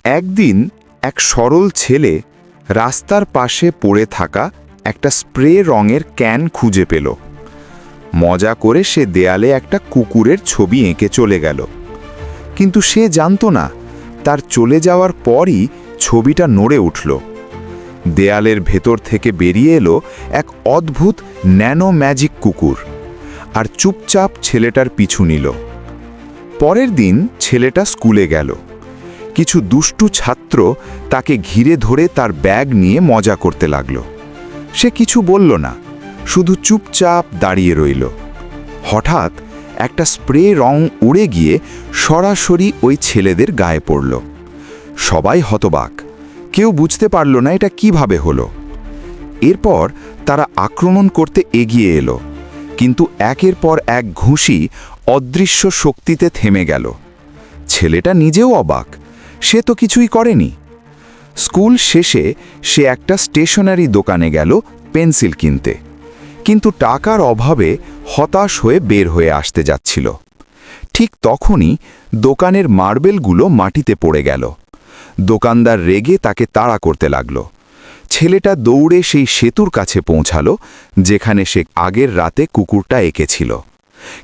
একদিন এক সরল ছেলে রাস্তার পাশে পড়ে থাকা একটা স্প্রে রঙের ক্যান খুঁজে পেল। মজা করে সে দেয়ালে একটা কুকুরের ছবি এঁকে চলে গেল। কিন্তু সে জানত না, তার চলে যাওয়ার পরই ছবিটা নড়ে উঠল। দেয়ালের ভেতর থেকে বেরিয়ে এলো এক অদ্ভুত ন্যানো ম্যাজিক কুকুর, আর চুপচাপ ছেলেটার পিছু নিল। পরের দিন ছেলেটা স্কুলে গেল। কিছু দুষ্টু ছাত্র তাকে ঘিরে ধরে তার ব্যাগ নিয়ে মজা করতে লাগল। সে কিছু বলল না, শুধু চুপচাপ দাঁড়িয়ে রইল। হঠাৎ একটা স্প্রে রং উড়ে গিয়ে সরাসরি ওই ছেলেদের গায়ে পড়ল। সবাই হতবাক, কেউ বুঝতে পারল না এটা কিভাবে হলো। এরপর তারা আক্রমণ করতে এগিয়ে এলো, কিন্তু একের পর এক ঘুষি অদৃশ্য শক্তিতে থেমে গেল। ছেলেটা নিজেও অবাক, সে তো কিছুই করেনি। স্কুল শেষে সে একটা স্টেশনারি দোকানে গেল পেন্সিল কিনতে, কিন্তু টাকার অভাবে হতাশ হয়ে বের হয়ে আসতে যাচ্ছিল। ঠিক তখনই দোকানের মার্বেলগুলো মাটিতে পড়ে গেল। দোকানদার রেগে তাকে তাড়া করতে লাগল। ছেলেটা দৌড়ে সেই সেতুর কাছে পৌঁছালো যেখানে সে আগের রাতে কুকুরটা এঁকেছিল,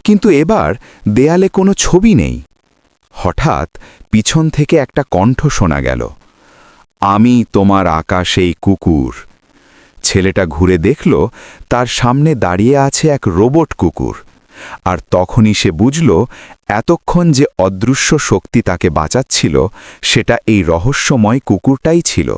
কিন্তু এবার দেয়ালে কোনো ছবি নেই। হঠাৎ পিছন থেকে একটা কণ্ঠ শোনা গেল, আমি তোমার আঁকা সেই কুকুর। ছেলেটা ঘুরে দেখল তার সামনে দাঁড়িয়ে আছে এক রোবট কুকুর, আর তখনই সে বুঝল এতক্ষণ যে অদৃশ্য শক্তি তাকে বাঁচাচ্ছিল সেটা এই রহস্যময় কুকুরটাই ছিল।